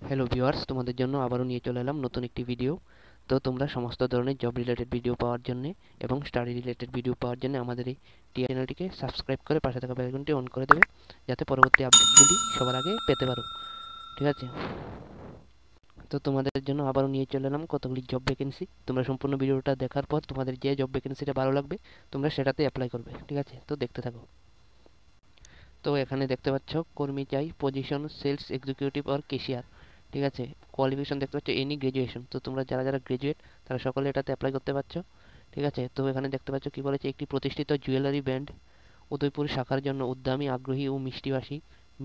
Hello viewers, তোমাদের জন্য আবারও নিয়ে চলে এলাম নতুন একটি ভিডিও। তো তোমরা সমস্ত ধরনের জব রিলেটেড ভিডিও পাওয়ার জন্য এবং স্টাডি রিলেটেড ভিডিও পাওয়ার জন্য আমাদের এই চ্যানেলটিকে সাবস্ক্রাইব করে পাশে থাকা বেল আইকনটি অন করে দেবে, যাতে পরবর্তী আপডেটগুলি সবার আগে পেতে পারো। ঠিক আছে? তো তোমাদের জন্য আবারও নিয়ে চলে এলাম কতগুলি জব ভ্যাকেন্সি। তোমরা সম্পূর্ণ ভিডিওটা দেখার পর তোমাদের যে জব ভ্যাকেন্সিটা ভালো লাগবে তোমরা সেটাতে অ্যাপ্লাই করবে। ঠিক আছে? তো দেখতে থাকো। তো এখানে দেখতে পাচ্ছ কর্মী চাই, পজিশন সেলস এক্সিকিউটিভ আর ক্যাশিয়ার। ঠিক আছে? কোয়ালিফিকেশন দেখতে পাচ্ছ এনি গ্রাজুয়েশন। তো তোমরা যারা যারা গ্রাজুয়েট তারা সকলে এটাতে অ্যাপ্লাই করতে পারছো। ঠিক আছে? তো এখানে দেখতে পাচ্ছ কি বলেছে, একটি প্রতিষ্ঠিত জুয়েলারি ব্র্যান্ড উদয়পুর শাখার জন্য উদ্যমী, আগ্রহী ও মিষ্টিভাষী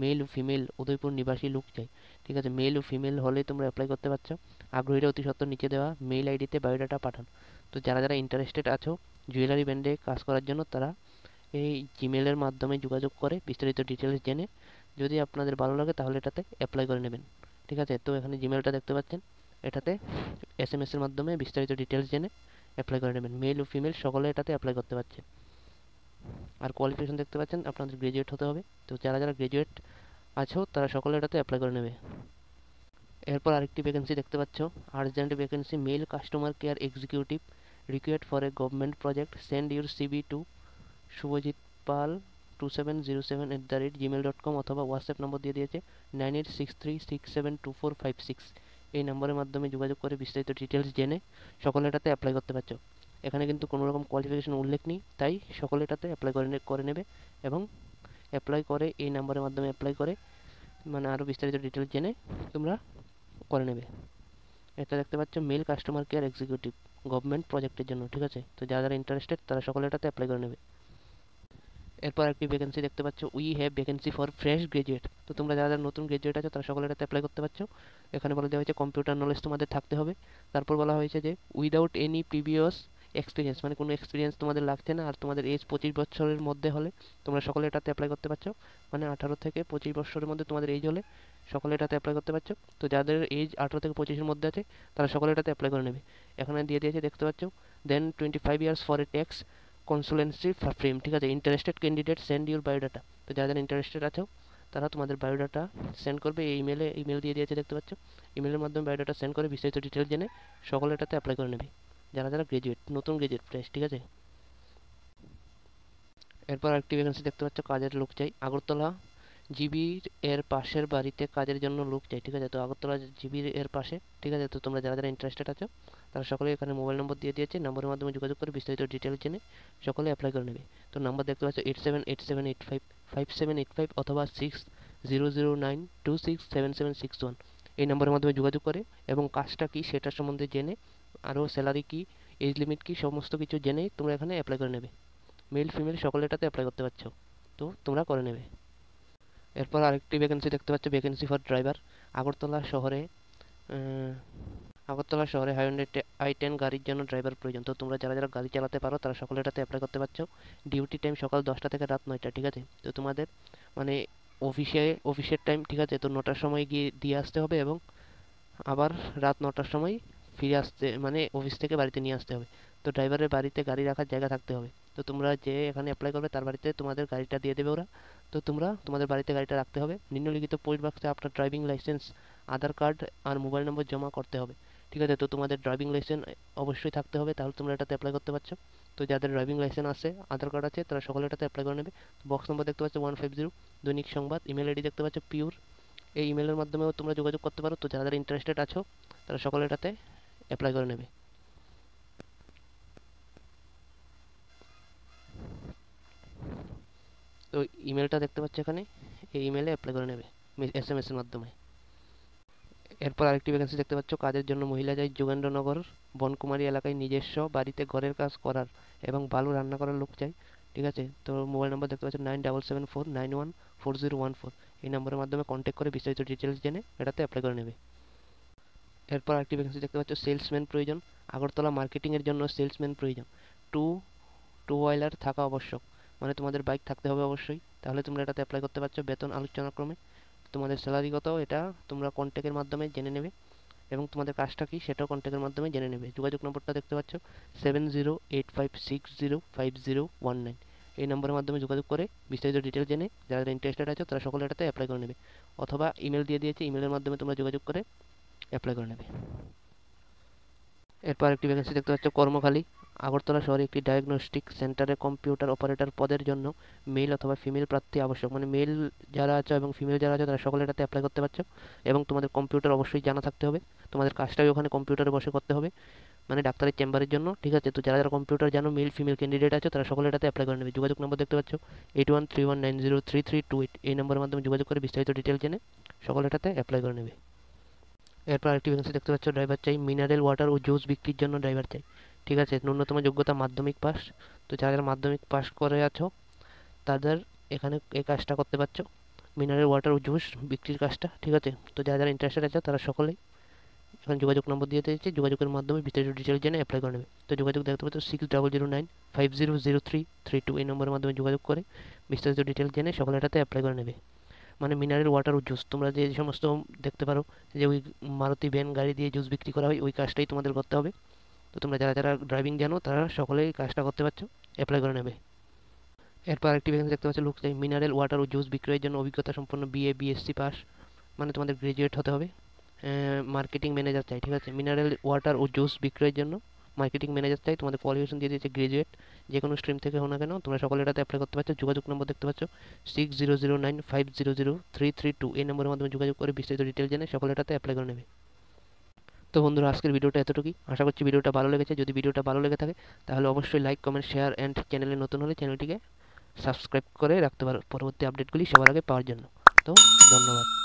মেল ও ফিমেল উদয়পুর নিবাসী লোক চাই। ঠিক আছে? মেল ও ফিমেল হলে তোমরা অ্যাপ্লাই করতে পারছো। আগ্রহীরা অতি সত্বর নিচে দেওয়া মেইল আইডিতে বায়োডাটা পাঠান। তো যারা যারা ইন্টারেস্টেড আছো জুয়েলারি ব্র্যান্ডে কাজ করার জন্য তারা এই জিমেলের মাধ্যমে যোগাযোগ করে বিস্তারিত ডিটেলস জেনে যদি আপনাদের ভালো লাগে তাহলে এটাতে অ্যাপ্লাই করে নেবেন। ঠিক আছে? তো এখানে জিমেলটা দেখতে পাচ্ছেন, এটাতে এসএমএস এর মাধ্যমে বিস্তারিত ডিটেলস জেনে অ্যাপ্লাই করে নেবেন। মেল ও ফিমেল সকলে এটাতে অ্যাপ্লাই করতে পারছে। আর কোয়ালিফিকেশন দেখতে পাচ্ছেন আপনাদের গ্রাজুয়েট হতে হবে। তো যারা যারা গ্রাজুয়েট আছো তারা সকলে এটাতে অ্যাপ্লাই করে নেবে। এরপর আরেকটি ভ্যাকেন্সি দেখতে পাচ্ছ, urgent vacancy male customer care executive required for a government project, send your CV to Shubhajit Pal 2707@gmail.com অথবা হোয়াটসঅ্যাপ নম্বর দিয়ে দিয়েছে 9863672456। এই নম্বরের মাধ্যমে যোগাযোগ করে বিস্তারিত ডিটেলস জেনে সকলে এটাতে অ্যাপ্লাই করতে পারছো। এখানে কিন্তু কোনো রকম কোয়ালিফিকেশন উল্লেখ নেই, তাই সকলে এটাতে অ্যাপ্লাই করে নেবে এবং অ্যাপ্লাই করে এই নম্বরের মাধ্যমে অ্যাপ্লাই করে মানে আরও বিস্তারিত ডিটেলস জেনে তোমরা করে নেবে। এটা দেখতে পাচ্ছ male customer care executive government প্রজেক্টের জন্য। ঠিক আছে? তো যারা যারা ইন্টারেস্টেড তারা সকলে এটাতে অ্যাপ্লাই করে নেবে। এরপর একটি ভ্যাকেন্সি দেখতে পাচ্ছ, we have vacancy for fresh graduate. তো তোমরা যারা যারা নতুন গ্রাজুয়েট আছো তারা সকলে এটাতে অ্যাপ্লাই করতে পারছো। এখানে বলে দেওয়া হয়েছে কম্পিউটার নলেজ তোমাদের থাকতে হবে। তারপর বলা হয়েছে যে উইদাউট এনি প্রিভিয়াস এক্সপিরিয়েন্স, মানে কোনো এক্সপিরিয়েন্স তোমাদের লাগছে না, আর তোমাদের এজ 25 বছরের মধ্যে হলে তোমরা সকলে এটাতে অ্যাপ্লাই করতে পারছো। মানে 18 থেকে 25 বছরের মধ্যে তোমাদের এজ হলে সকলে এটাতে অ্যাপ্লাই করতে পারছো। তো যাদের এজ 18 থেকে 25-এর মধ্যে আছে তারা সকলে এটাতে অ্যাপ্লাই করে নেবে। এখানে দিয়ে দিয়েছে দেখতে পাচ্ছ, then 25 years for a tax consultancy firm. ঠিক আছে? Interested candidate send your biodata. তো যারা যারা ইন্টারেস্টেড আছো তারা তোমাদের বায়োডাটা সেন্ড করবে এই ইমেল দিয়ে দিয়েছে দেখতে পাচ্ছ। ইমেলের মাধ্যমে বায়োডাটা সেন্ড করে বিস্তারিত ডিটেলস জেনে সকলে এটাতে অ্যাপ্লাই করে নেবে, যারা যারা গ্রাজুয়েট, নতুন গ্রাজুয়েট ফ্রেশ। ঠিক আছে? এরপর আরেকটি ভ্যাকেন্সি দেখতে পাচ্ছ, কাজের লোক চাই আগরতলা জিবির এর পাশের বাড়িতে কাজের জন্য লোক চাই। ঠিক আছে? তো আগরতলা জিবির এর পাশে। ঠিক আছে? তো তোমরা যারা যারা ইন্টারেস্টেড আছো তারা সকলে এখানে মোবাইল নম্বর দিয়ে দিয়েছে, নম্বরের মাধ্যমে যোগাযোগ করে বিস্তারিত ডিটেলস জেনে সকলে অ্যাপ্লাই করে নেবে। তো নাম্বার দেখতে পাচ্ছ 8787855785 অথবা 6009267761। এই নম্বরের মাধ্যমে যোগাযোগ করে এবং কাজটা কি সেটা সম্বন্ধে জেনে আরও স্যালারি কি, এজ লিমিট কি, সমস্ত কিছু জেনেই তোমরা এখানে অ্যাপ্লাই করে নেবে। মেল ফিমেল সকলে এটাতে অ্যাপ্লাই করতে পারছো। তো তোমরা করে নেবে। এরপর আরেকটি ভ্যাকেন্সি দেখতে পাচ্ছ, ভ্যাকেন্সি ফর ড্রাইভার আগরতলা শহরে। আগরতলা শহরে হাইন্ড্রেড i10 গাড়ির জন্য ড্রাইভার প্রয়োজন। তো তোমরা যারা যারা গাড়ি চালাতে পারো তারা সকলে এটাতে অ্যাপ্লাই করতে পারছো। ডিউটি টাইম সকাল 10টা থেকে রাত 9টা। ঠিক আছে? তো তোমাদের মানে অফিসের টাইম। ঠিক আছে? তো 9টার সময় গিয়ে দিয়ে আসতে হবে এবং আবার রাত 9টার সময় ফিরে আসতে, মানে অফিস থেকে বাড়িতে নিয়ে আসতে হবে। তো ড্রাইভারের বাড়িতে গাড়ি রাখার জায়গা থাকতে হবে। তো তোমরা যে এখানে অ্যাপ্লাই করবে তার বাড়িতে তোমাদের গাড়িটা দিয়ে দেবে ওরা। তো তোমরা তোমাদের বাড়িতে গাড়িটা রাখতে হবে। নিম্নলিখিত পোস্ট বক্সে আপনার ড্রাইভিং লাইসেন্স, আধার কার্ড আর মোবাইল নম্বর জমা করতে হবে। ঠিক আছে? তো তোমাদের ড্রাইভিং লাইসেন্স অবশ্যই থাকতে হবে, তাহলে তোমরা এটাতে অ্যাপ্লাই করতে পারছো। তো যাদের ড্রাইভিং লাইসেন্স আছে, আধার কার্ড আছে, তারা সকলে এটাতে অ্যাপ্লাই করে নেবে। বক্স নম্বর দেখতে পাচ্ছ 150, দৈনিক সংবাদ। ইমেল আইডি দেখতে পাচ্ছ পিওর। এই ইমেলের মাধ্যমেও তোমরা যোগাযোগ করতে পারো। তো যারা যারা ইন্টারেস্টেড আছো তারা সকলে এটাতে অ্যাপ্লাই করে নেবে। তো ইমেলটা দেখতে পাচ্ছ এখানে, এই ইমেলে অ্যাপ্লাই করে নেবে এসএমএস এর মাধ্যমে। এরপর আরেকটি ভ্যাকেন্সি দেখতে পাচ্ছ, কাজের জন্য মহিলা চাই যোগেন্দ্রনগর বনকুমারী এলাকায় নিজস্ব বাড়িতে ঘরের কাজ করার এবং ভালো রান্না করার লোক চাই। ঠিক আছে? তো মোবাইল নাম্বার দেখতে পাচ্ছ 9774914014। এই নম্বরের মাধ্যমে কন্ট্যাক্ট করে বিস্তারিত ডিটেলস জেনে এটাতে অ্যাপ্লাই করে নেবে। এরপর আরেকটি ভ্যাকেন্সি দেখতে পাচ্ছ, সেলসম্যান প্রয়োজন আগরতলা মার্কেটিংয়ের জন্য সেলসম্যান প্রয়োজন। টু টু হুইলার থাকা আবশ্যক, মানে তোমাদের বাইক থাকতে হবে অবশ্যই, তাহলে তোমরা এটাতে অ্যাপ্লাই করতে পারছো। বেতন আলোচনাক্রমে তোমাদের স্যালারি কত এটা তোমরা কন্ট্যাক্টের মাধ্যমে জেনে নেবে এবং তোমাদের কাজটা কি সেটাও কন্ট্যাক্টের মাধ্যমে জেনে নেবে। যোগাযোগ নম্বরটা দেখতে পাচ্ছ 7085605019। এই নম্বরের মাধ্যমে যোগাযোগ করে বিস্তারিত ডিটেল জেনে যারা ইন্টারেস্টেড আছে তারা সকলে এটাতে অ্যাপ্লাই করে নেবে, অথবা ইমেল দিয়ে দিয়েছে, ইমেলের মাধ্যমে তোমরা যোগাযোগ করে অ্যাপ্লাই করে নেবে। এরপর একটি ভ্যাকেন্সি দেখতে পাচ্ছ কর্মখালী, আগরতলা শহরে একটি ডায়াগনস্টিক সেন্টারে কম্পিউটার অপারেটর পদের জন্য মেল অথবা ফিমেল প্রার্থী আবশ্যক। মানে মেল যারা আছো এবং ফিমেল যারা আছো তারা সকলে এটাতে অ্যাপ্লাই করতে পারছো, এবং তোমাদের কম্পিউটার অবশ্যই জানা থাকতে হবে, তোমাদের কাজটাই ওখানে কম্পিউটারে বসে করতে হবে, মানে ডাক্তারের চেম্বারের জন্য, ঠিক আছে। তো যারা যারা কম্পিউটার জানো মেল ফিমেল ক্যান্ডিডেট আছে তারা সকলে এটাতে অ্যাপ্লাই করে নেবে। যোগাযোগ নম্বর দেখতে পাচ্ছ 8131903328, এই নম্বরের মাধ্যমে যোগাযোগ করে বিস্তারিত ডিটেল জেনে সকলে এটাতে অ্যাপ্লাই করে নেবে। এরপর আরেকটি ভ্যাকেন্সি দেখতে পাচ্ছ ড্রাইভার চাই, মিনারেল ওয়াটার ও জুস বিক্রির জন্য ড্রাইভার চাই, ঠিক আছে। ন্যূনতম যোগ্যতা মাধ্যমিক পাস। তো যারা যারা মাধ্যমিক পাস করে আছো তাদের এখানে এই কাজটা করতে পারছো, মিনারেল ওয়াটার ও জুস বিক্রির কাজটা, ঠিক আছে। তো যারা যারা ইন্টারেস্টেড আছে তারা সকলেই এখানে যোগাযোগ নম্বর দিয়ে দিয়েছে, যোগাযোগের মাধ্যমে বিস্তারিত ডিটেল জেনে অ্যাপ্লাই করে নেবে। তো যোগাযোগ দেখতে পাচ্ছ 6009500332, এই নম্বরের মাধ্যমে যোগাযোগ করে বিস্তারিত ডিটেল জেনে সকলে এটাতে অ্যাপ্লাই করে নেবে। মানে মিনারেল ওয়াটার ও জুস, তোমরা যে সমস্ত দেখতে পারো যে ওই মারুতি ভ্যান গাড়ি দিয়ে জুস বিক্রি করা হয়, ওই কাজটাই তোমাদের করতে হবে। তো তোমরা যারা যারা ড্রাইভিং জানো তারা সকলেই কাজটা করতে পারছো, অ্যাপ্লাই করে নেবে। এরপর আরেকটি ভ্যাকেন্সি দেখতে পাচ্ছ লোক চাই, মিনারেল ওয়াটার ও জুস বিক্রয়ের জন্য অভিজ্ঞতা সম্পন্ন বিএ বিএসসি পাস, মানে তোমাদের গ্রাজুয়েট হতে হবে। মার্কেটিং ম্যানেজার চাই, ঠিক আছে। মিনারেল ওয়াটার ও জুস বিক্রয়ের জন্য মার্কেটিং ম্যানেজার চাই, তোমাদের কোয়ালিফিকেশন দিয়ে দিয়েছে গ্রাজুয়েট, যে কোনো স্ট্রিম থেকে হো না কেন তোমরা সকলে এটাতে অ্যাপ্লাই করতে পারছো। যোগাযোগ নম্বর দেখতে পাচ্ছ 6009500332, এই নম্বরের মাধ্যমে যোগাযোগ করে বিস্তারিত ডিটেল জেনে সকলে এটাতে অ্যাপ্লাই করে নেবে। তো বন্ধুরা আজকের ভিডিওটা এতটুকুই, আশা করছি ভিডিওটা ভালো লেগেছে। যদি ভিডিওটা ভালো লেগে থাকে তাহলে অবশ্যই লাইক কমেন্ট শেয়ার অ্যান্ড চ্যানেলে নতুন হলে চ্যানেলটিকে সাবস্ক্রাইব করে রাখতে পারো পরবর্তী আপডেটগুলি সবার আগে পাওয়ার জন্য। তো ধন্যবাদ।